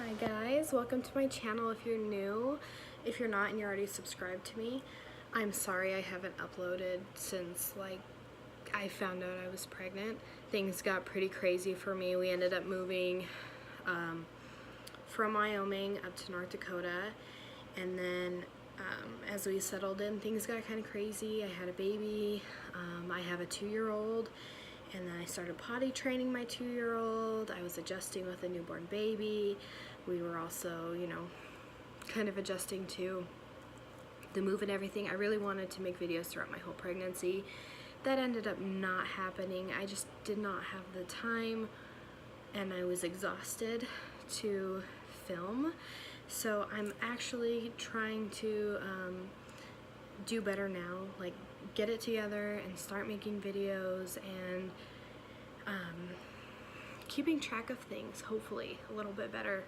Hi guys, welcome to my channel if you're new. If you're not and you're already subscribed to me, I'm sorry I haven't uploaded since I found out I was pregnant. Things got pretty crazy for me. We ended up moving from Wyoming up to North Dakota, and then as we settled in, things got kind of crazy. I had a baby. I have a 2-year-old. And then I started potty training my 2-year-old. I was adjusting with a newborn baby. We were also, kind of adjusting to the move and everything. I really wanted to make videos throughout my whole pregnancy. That ended up not happening. I just did not have the time, and I was exhausted to film. So I'm actually trying to do better now, like get it together and start making videos and keeping track of things, hopefully a little bit better.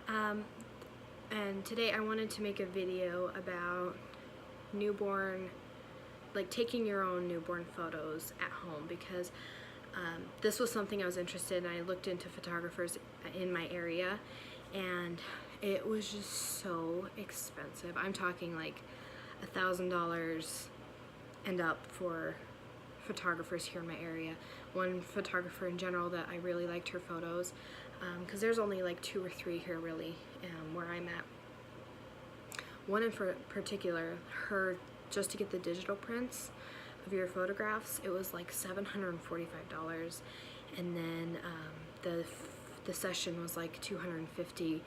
And today I wanted to make a video about newborn, like taking your own newborn photos at home, because this was something I was interested in. I looked into photographers in my area, and it was just so expensive. I'm talking like $1,000 and up for photographers here in my area. One photographer in general that I really liked her photos, because there's only like 2 or 3 here really where I'm at. One in particular, her, just to get the digital prints of your photographs, it was like $745, and then the session was like $250,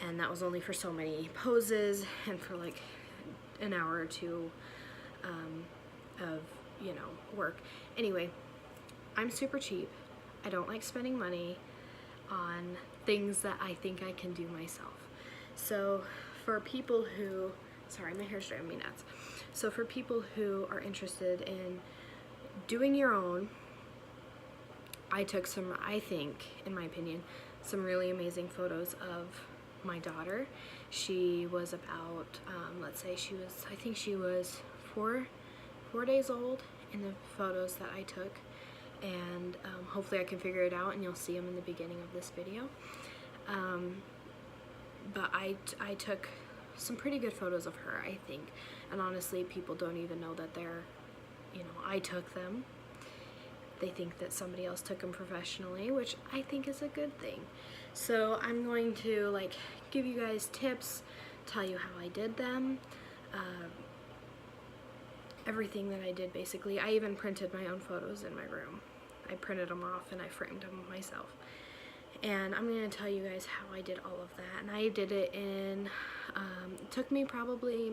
and that was only for so many poses and for like an hour or two of work. Anyway, I'm super cheap. I don't like spending money on things that I think I can do myself. So for people who, sorry, my hair's driving me nuts. So for people who are interested in doing your own, I took some, I think, in my opinion, some really amazing photos of my daughter. She was about, let's say I think she was 4 days old in the photos that I took, and hopefully I can figure it out and you'll see them in the beginning of this video. But I took some pretty good photos of her, I think, and honestly people don't even know that they're, I took them. They think that somebody else took them professionally, which I think is a good thing. So I'm going to give you guys tips, tell you how I did them, everything that I did basically. I even printed my own photos in my room. I printed them off and I framed them myself. And I'm going to tell you guys how I did all of that. And I did it in, it took me probably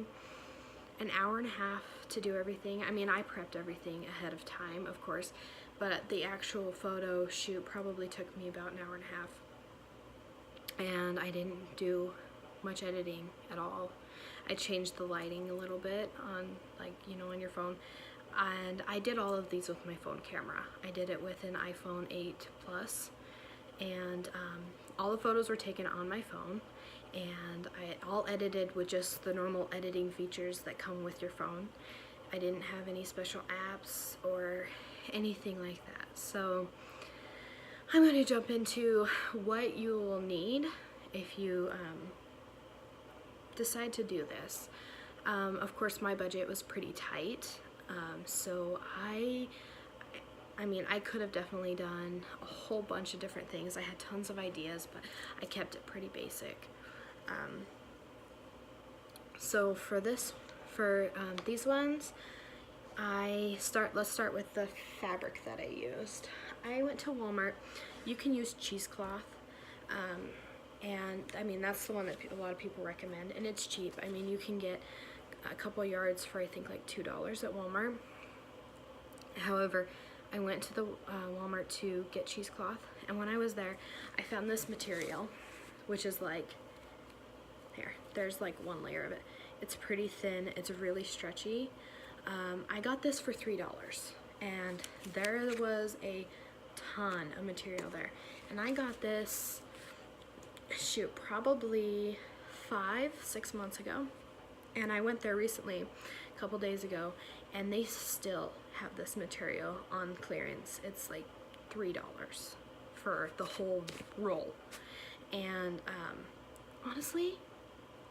an hour and a half to do everything. I mean, I prepped everything ahead of time, of course, but the actual photo shoot probably took me about an hour and a half. And I didn't do much editing at all. I changed the lighting a little bit on, on your phone. And I did all of these with my phone camera. I did it with an iPhone 8 Plus. And all the photos were taken on my phone. And I all edited with just the normal editing features that come with your phone. I didn't have any special apps or anything like that. So I'm going to jump into what you will need if you decide to do this. Of course, my budget was pretty tight, so I mean, I could have definitely done a whole bunch of different things. I had tons of ideas, but I kept it pretty basic. So for these ones, let's start with the fabric that I used. I went to Walmart. You can use cheesecloth, and I mean, that's the one that a lot of people recommend, and it's cheap. I mean, you can get a couple yards for I think like $2 at Walmart. However, I went to the Walmart to get cheesecloth, and when I was there, I found this material, which is like, there's like one layer of it. It's pretty thin, it's really stretchy. I got this for $3, and there was a ton of material there. And I got this, shoot, probably 5-6 months ago. And I went there recently, a couple days ago, and they still have this material on clearance. It's like $3 for the whole roll. And honestly,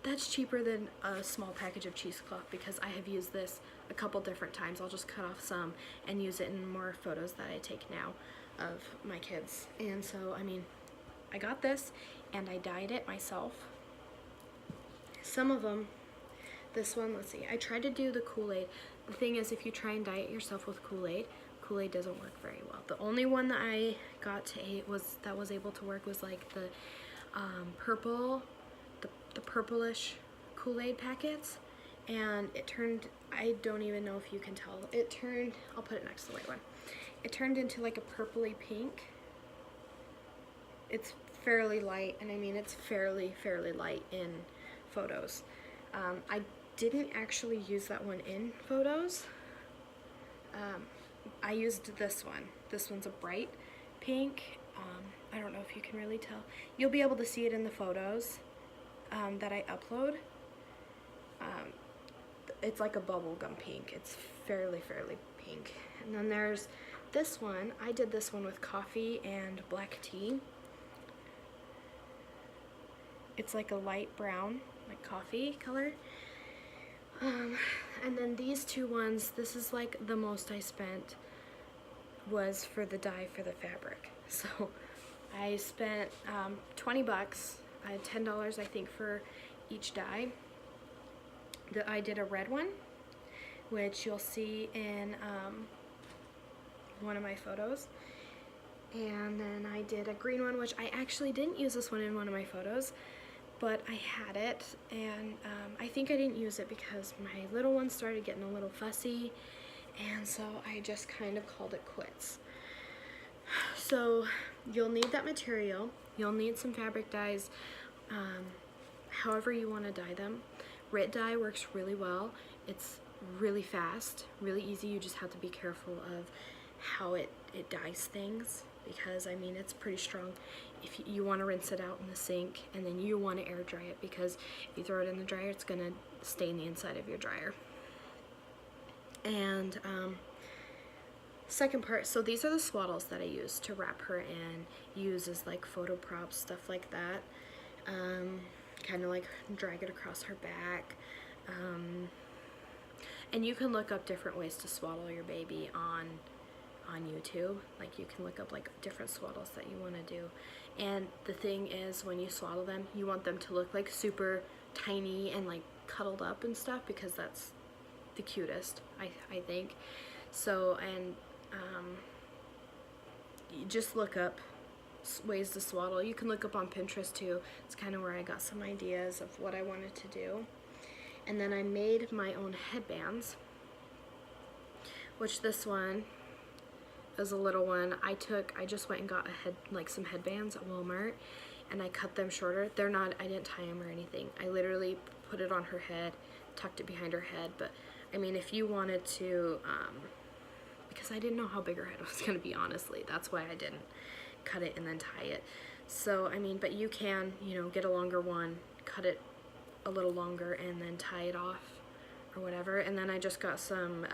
that's cheaper than a small package of cheesecloth because I have used this a couple different times. I'll just cut off some and use it in more photos that I take now of my kids. And so, I mean, I got this and I dyed it myself. Some of them, this one, let's see, I tried to do the Kool-Aid. The thing is, if you try and dye it yourself with Kool-Aid, Kool-Aid doesn't work very well. The only one that I got to that was able to work was like the purple, the purplish Kool-Aid packets, and it turned, I don't even know if you can tell, it turned, I'll put it next to the white one, it turned into like a purpley pink. It's fairly light, and I mean it's fairly light in photos. I didn't actually use that one in photos. I used this one. This one's a bright pink. I don't know if you can really tell. You'll be able to see it in the photos that I upload. It's like a bubblegum pink. It's fairly pink. And then there's this one. I did this one with coffee and black tea. It's like a light brown, like coffee color. And then these two ones, this is like the most I spent was for the dye for the fabric. So I spent 20 bucks. I had $10 I think for each dye. I did a red one, which you'll see in one of my photos. And then I did a green one, which I actually didn't use this one in one of my photos, but I had it, and I think I didn't use it because my little one started getting a little fussy, and so I just kind of called it quits. So you'll need that material. You'll need some fabric dyes, however you want to dye them. RIT dye works really well. It's really fast, really easy. You just have to be careful of how it dyes things, because I mean it's pretty strong. If you want to rinse it out in the sink, and then you want to air dry it, because if you throw it in the dryer, it's gonna stain the inside of your dryer. And second part, so these are the swaddles that I use to wrap her in, use as like photo props, stuff like that. Kind of like drag it across her back. And you can look up different ways to swaddle your baby on YouTube. Like you can look up like different swaddles that you want to do. And the thing is, when you swaddle them, you want them to look like super tiny and like cuddled up and stuff, because that's the cutest, I think. So, and you just look up ways to swaddle. You can look up on Pinterest too. It's kind of where I got some ideas of what I wanted to do. And then I made my own headbands, which this one is a little one. I just went and got some headbands at Walmart, and I cut them shorter. They're not, I didn't tie them or anything. I literally put it on her head, tucked it behind her head. But I mean, if you wanted to, because I didn't know how big her head was going to be, honestly. That's why I didn't cut it and then tie it. So, I mean, but you can, you know, get a longer one, cut it a little longer, and then tie it off or whatever. And then I just got some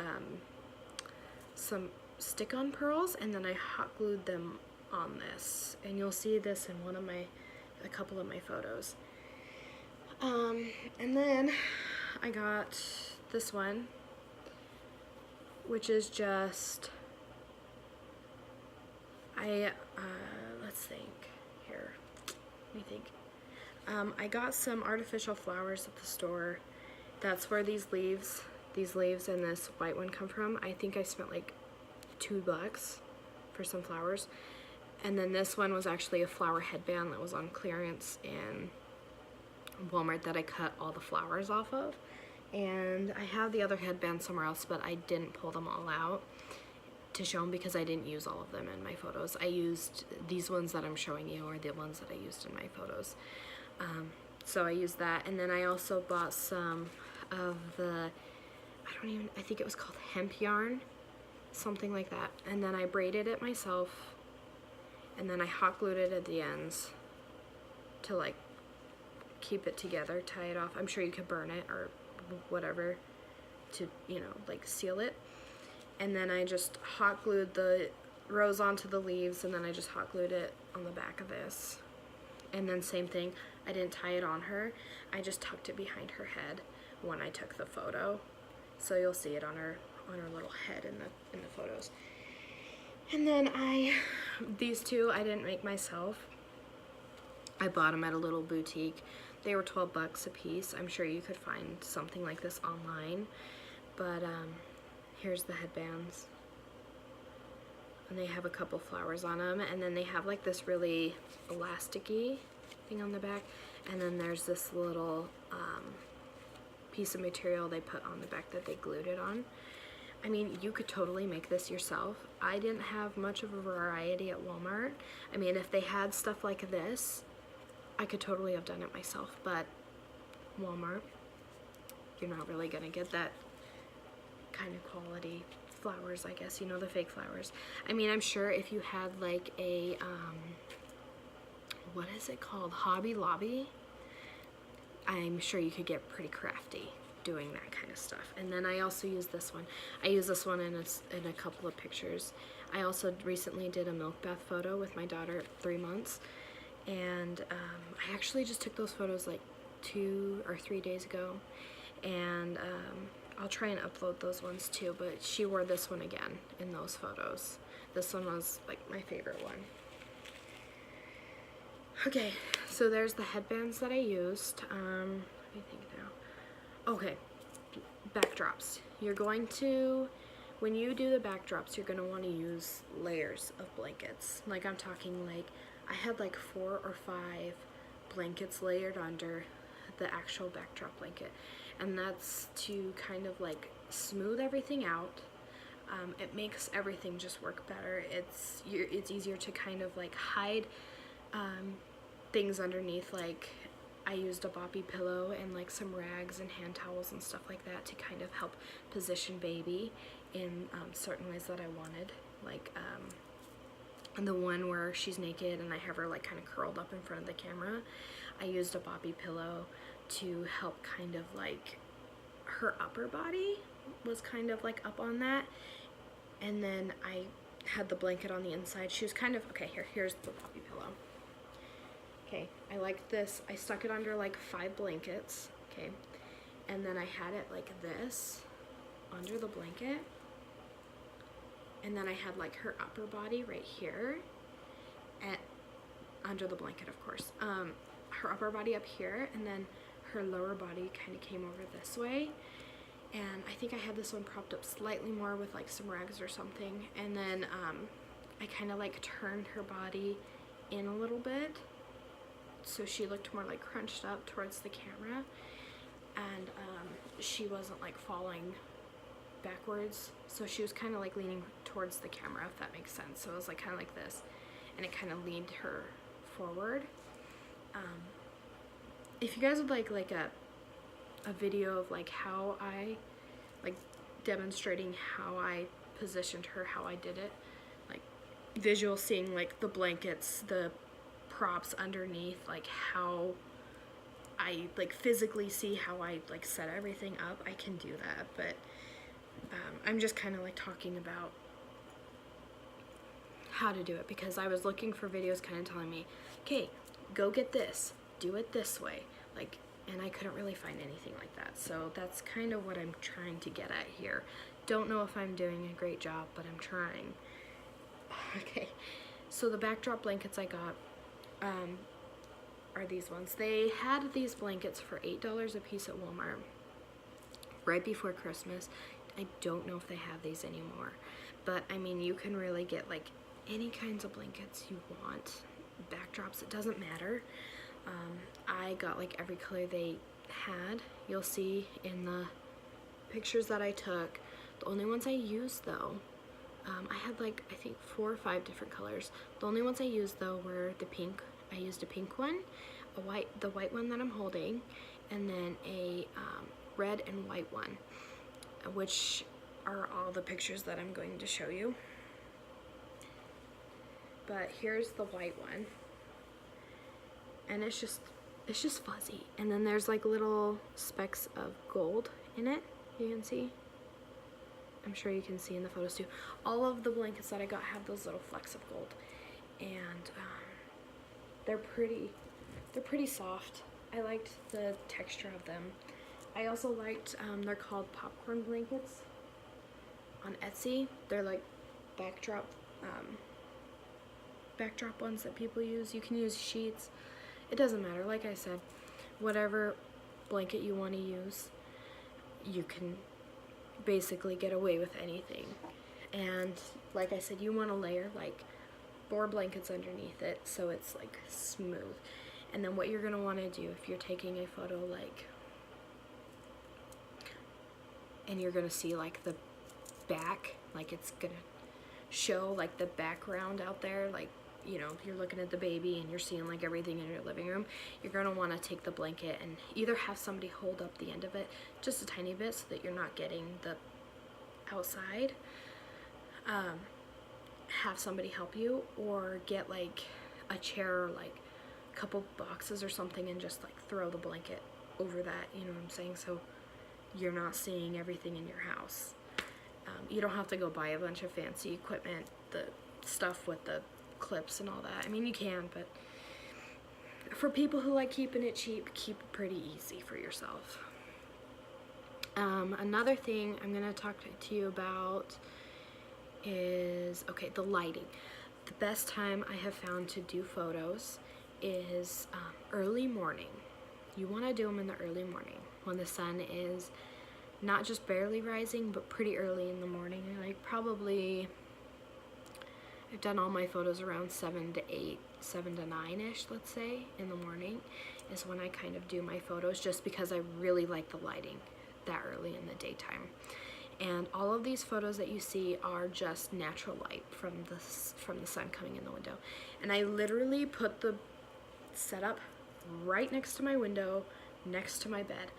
stick-on pearls, and then I hot glued them on this. And you'll see this in a couple of my photos. And then I got this one, which is just, let's think here, let me think. I got some artificial flowers at the store. That's where these leaves and this white one come from. I think I spent like $2 for some flowers. And then this one was actually a flower headband that was on clearance in Walmart that I cut all the flowers off of. And I have the other headband somewhere else, but I didn't pull them all out to show them because I didn't use all of them in my photos. I used these ones that I'm showing you, or the ones that I used in my photos. So I used that, and then I also bought some of the, I think it was called hemp yarn, something like that. And then I braided it myself, and then I hot glued it at the ends to like keep it together, tie it off. I'm sure you could burn it or whatever to, you know, like seal it. And then I just hot glued the rose onto the leaves, and then I just hot glued it on the back of this. And then same thing, I didn't tie it on her. I just tucked it behind her head when I took the photo. So you'll see it on her little head in the photos. And then these two I didn't make myself. I bought them at a little boutique. They were 12 bucks a piece. I'm sure you could find something like this online. But here's the headbands. And they have a couple flowers on them. And then they have like this really elasticy thing on the back. And then there's this little piece of material they put on the back that they glued it on. I mean, you could totally make this yourself. I didn't have much of a variety at Walmart. I mean, if they had stuff like this, I could totally have done it myself, but Walmart, you're not really gonna get that kind of quality flowers, I guess, you know, the fake flowers. I mean, I'm sure if you had like a, what is it called? Hobby Lobby, I'm sure you could get pretty crafty doing that kind of stuff. And then I also use this one. I use this one in a couple of pictures. I also recently did a milk bath photo with my daughter at 3 months. And I actually just took those photos like 2 or 3 days ago, and I'll try and upload those ones too, but she wore this one again in those photos. This one was like my favorite one. Okay, so there's the headbands that I used. What do you think now? Okay, backdrops. You're going to, when you do the backdrops, you're going to want to use layers of blankets. Like I'm talking like, I had like 4 or 5 blankets layered under the actual backdrop blanket, and that's to kind of like smooth everything out. It makes everything just work better. It's easier to kind of like hide things underneath. Like I used a boppy pillow and like some rags and hand towels and stuff like that to kind of help position baby in certain ways that I wanted, like and the one where she's naked and I have her like kind of curled up in front of the camera, I used a boppy pillow to help kind of like her upper body was kind of like up on that. And then I had the blanket on the inside. She was kind of, okay, here's the boppy pillow. Okay, I liked this. I stuck it under like 5 blankets, okay? And then I had it like this under the blanket. And then I had like her upper body right here, under the blanket, of course. Her upper body up here, and then her lower body kind of came over this way. And I think I had this one propped up slightly more with like some rags or something. And then I kind of like turned her body in a little bit, so she looked more like crunched up towards the camera, and she wasn't like falling backwards, so she was kind of like leaning towards the camera, if that makes sense. So it was like kind of like this, and it kind of leaned her forward. If you guys would like a video of like how I like demonstrating how I positioned her, how I did it, like visual seeing like the blankets, the props underneath, like how I like physically see how I like set everything up, I can do that. But I'm just kind of like talking about how to do it, because I was looking for videos kind of telling me, okay, go get this, do it this way, like, and I couldn't really find anything like that. So that's kind of what I'm trying to get at here. Don't know if I'm doing a great job, but I'm trying. Okay, so the backdrop blankets I got are these ones. They had these blankets for $8 a piece at Walmart right before Christmas. I don't know if they have these anymore, but I mean, you can really get like any kinds of blankets you want, backdrops, it doesn't matter. I got like every color they had. You'll see in the pictures that I took. The only ones I used though, I had like I think 4 or 5 different colors. The only ones I used though were the pink. I used a pink one, the white one that I'm holding, and then a red and white one, which are all the pictures that I'm going to show you. But here's the white one, and it's just fuzzy, and then there's like little specks of gold in it. You can see, I'm sure you can see in the photos too. All of the blankets that I got have those little flecks of gold, and they're pretty. They're pretty soft. I liked the texture of them. I also liked, they're called popcorn blankets on Etsy. They're like backdrop ones that people use. You can use sheets. It doesn't matter. Like I said, whatever blanket you want to use, you can basically get away with anything. And like I said, you want to layer like 4 blankets underneath it so it's like smooth. And then what you're going to want to do if you're taking a photo, like, and you're going to see like the back, like it's going to show like the background out there, like, you know, you're looking at the baby and you're seeing like everything in your living room, you're going to want to take the blanket and either have somebody hold up the end of it just a tiny bit so that you're not getting the outside, have somebody help you, or get like a chair or like a couple boxes or something and just like throw the blanket over that, you know what I'm saying, so you're not seeing everything in your house. You don't have to go buy a bunch of fancy equipment, the stuff with the clips and all that. I mean, you can, but for people who like keeping it cheap, keep it pretty easy for yourself. Another thing I'm going to talk to you about is, okay, the lighting. The best time I have found to do photos is early morning. You want to do them in the early morning when the sun is not just barely rising, but pretty early in the morning. Like probably, I've done all my photos around 7 to 8, 7 to 9-ish, let's say, in the morning is when I kind of do my photos, just because I really like the lighting that early in the daytime. And all of these photos that you see are just natural light from the sun coming in the window. And I literally put the setup right next to my window, next to my bed.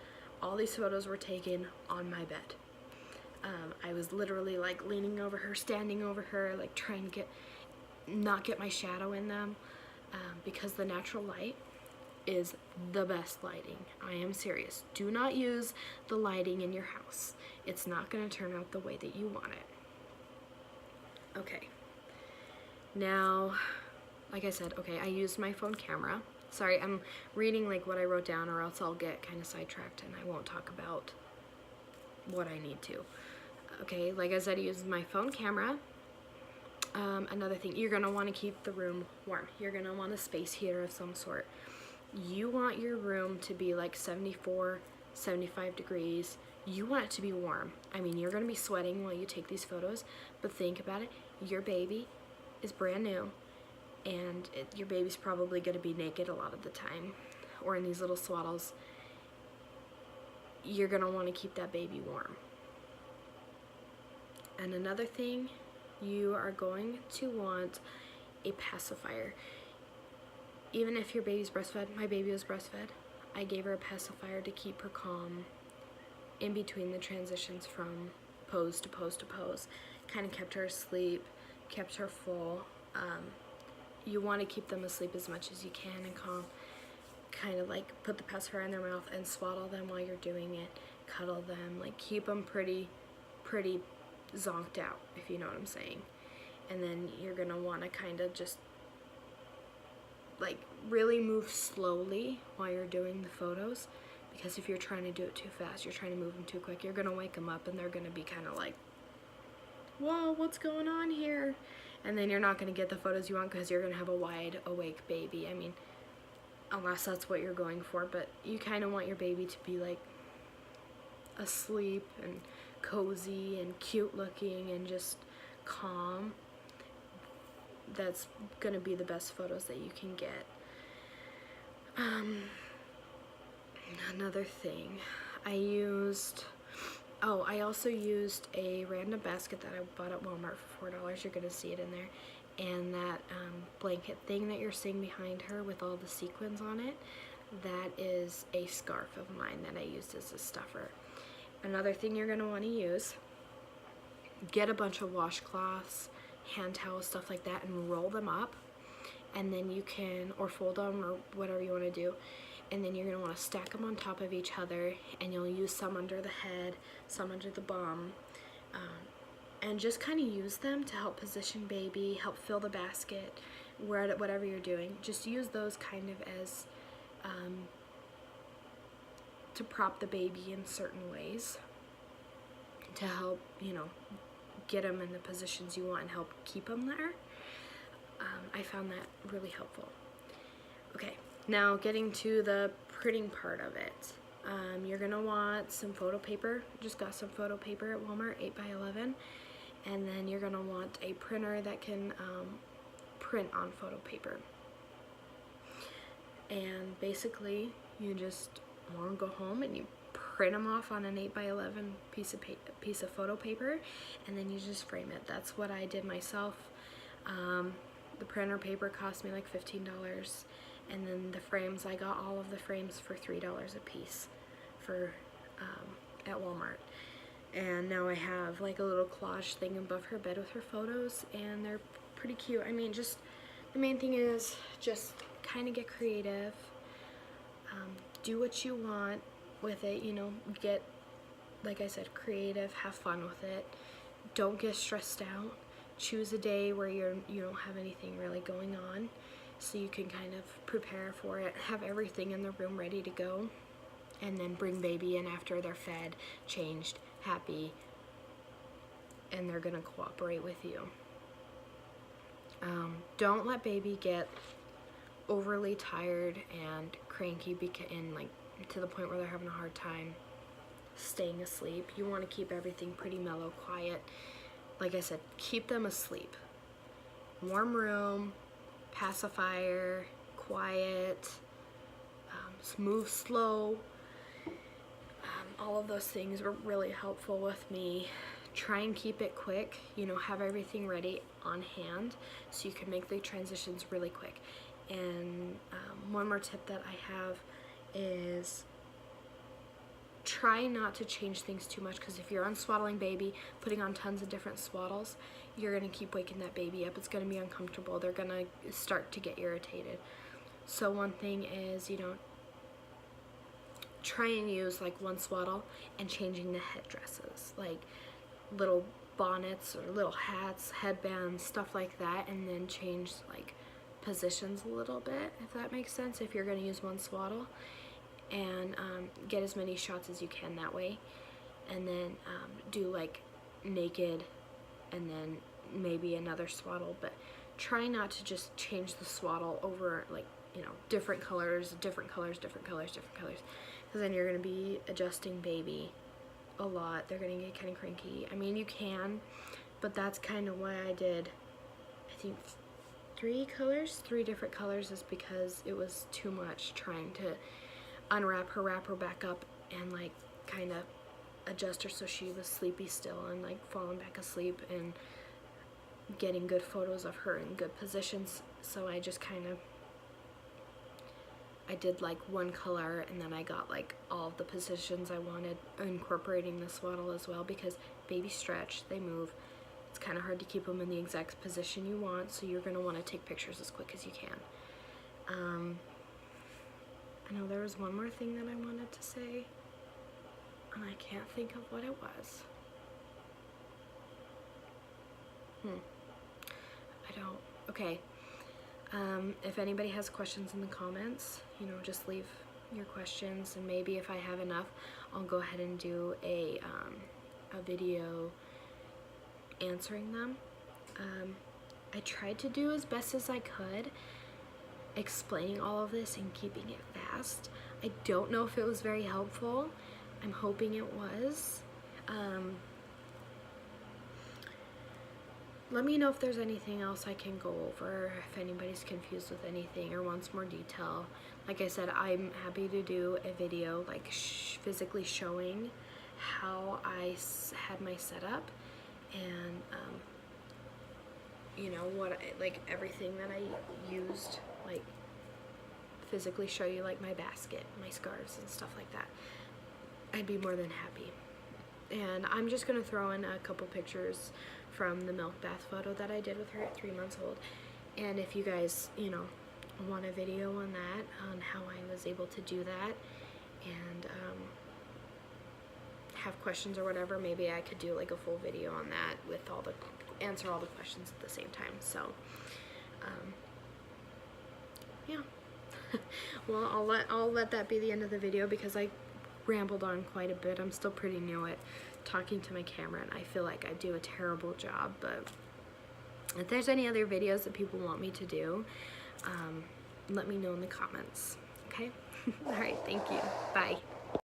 All these photos were taken on my bed. I was literally like leaning over her, standing over her, like trying to not get my shadow in them, because the natural light is the best lighting. I am serious. Do not use the lighting in your house. It's not going to turn out the way that you want it. Okay. Now, like I said, okay, I used my phone camera. Sorry, I'm reading like what I wrote down, or else I'll get kind of sidetracked and I won't talk about what I need to. Okay, like I said, I used my phone camera. Another thing, you're going to want to keep the room warm. You're going to want a space heater of some sort. You want your room to be like 74, 75 degrees. You want it to be warm. I mean, you're going to be sweating while you take these photos, but think about it. Your baby is brand new, and your baby's probably going to be naked a lot of the time, or in these little swaddles. You're going to want to keep that baby warm. And another thing, you are going to want a pacifier. Even if your baby's breastfed, my baby was breastfed, I gave her a pacifier to keep her calm in between the transitions from pose to pose to pose. Kind of kept her asleep, kept her full. You want to keep them asleep as much as you can and calm. Kind of like put the pacifier in their mouth and swaddle them while you're doing it. Cuddle them, like keep them pretty zonked out, if you know what I'm saying. And then you're going to want to kind of just like really move slowly while you're doing the photos, because if you're trying to do it too fast, you're trying to move them too quick, you're going to wake them up and they're going to be kind of like, whoa, what's going on here? And then you're not going to get the photos you want, because you're going to have a wide awake baby. I mean, unless that's what you're going for, but you kind of want your baby to be like asleep and cozy and cute looking and just calm. That's going to be the best photos that you can get. Another thing, I also used a random basket that I bought at Walmart for $4. You're going to see it in there. And that blanket thing that you're seeing behind her with all the sequins on it, that is a scarf of mine that I used as a stuffer. Another thing you're going to want to use, get a bunch of washcloths, hand towels, stuff like that, and roll them up, and then you can, or fold them, or whatever you want to do, and then you're going to want to stack them on top of each other, and you'll use some under the head, some under the bum, and just kind of use them to help position baby, help fill the basket, whatever you're doing. Just use those kind of as to prop the baby in certain ways to help, you know, get them in the positions you want and help keep them there. I found that really helpful. Okay, now getting to the printing part of it. You're gonna want some photo paper. Just got some photo paper at Walmart, 8x11, and then you're gonna want a printer that can print on photo paper. And basically, you just want to go home and you print them off on an 8x11 piece of photo paper, and then you just frame it. That's what I did myself. The printer paper cost me like $15, and then the frames, I got all of the frames for $3 a piece for at Walmart. And now I have like a little collage thing above her bed with her photos, and they're pretty cute. I mean, just the main thing is just kind of get creative, do what you want with it, you know, get, like I said, creative, have fun with it, don't get stressed out. Choose a day where you don't have anything really going on, so you can kind of prepare for it, have everything in the room ready to go, and then bring baby in after they're fed, changed, happy, and they're gonna cooperate with you. Don't let baby get overly tired and cranky and like to the point where they're having a hard time staying asleep. You want to keep everything pretty mellow, quiet. Like I said, keep them asleep. Warm room, pacifier, quiet, move slow. All of those things were really helpful with me. Try and keep it quick, you know, have everything ready on hand so you can make the transitions really quick. And one more tip that I have is try not to change things too much, because if you're unswaddling baby, putting on tons of different swaddles, you're going to keep waking that baby up. It's going to be uncomfortable. They're going to start to get irritated. So one thing is, you know, try and use like one swaddle and changing the headdresses, like little bonnets or little hats, headbands, stuff like that, and then change like positions a little bit, if that makes sense, if you're going to use one swaddle, and get as many shots as you can that way. And then do like naked and then maybe another swaddle, but try not to just change the swaddle over, like, you know, different colors, because then you're going to be adjusting baby a lot. They're going to get kind of cranky. I mean, you can, but that's kind of why I did, I think, 3 different colors, is because it was too much trying to unwrap her, wrap her back up, and like kind of adjust her so she was sleepy still and like falling back asleep and getting good photos of her in good positions. So I just kind of, I did like one color, and then I got like all of the positions I wanted, incorporating the swaddle as well, because babies stretch, they move. It's kind of hard to keep them in the exact position you want, so you're going to want to take pictures as quick as you can. I know there was one more thing that I wanted to say, and I can't think of what it was. I don't. Okay. If anybody has questions in the comments, you know, just leave your questions, and maybe if I have enough, I'll go ahead and do a video answering them. I tried to do as best as I could, explaining all of this and keeping it fast. I don't know if it was very helpful. I'm hoping it was. Let me know if there's anything else I can go over, if anybody's confused with anything or wants more detail. Like I said, I'm happy to do a video like physically showing how I had my setup, and you know, what like everything that I used, like physically show you like my basket, my scarves and stuff like that. I'd be more than happy. And I'm just gonna throw in a couple pictures from the milk bath photo that I did with her at 3 months old. And if you guys, you know, want a video on that, on how I was able to do that, and have questions or whatever, maybe I could do like a full video on that with all the, answer all the questions at the same time. So, yeah. Well, I'll let that be the end of the video because I rambled on quite a bit. I'm still pretty new at talking to my camera, and I feel like I do a terrible job, but if there's any other videos that people want me to do, let me know in the comments, okay? All right, thank you. Bye.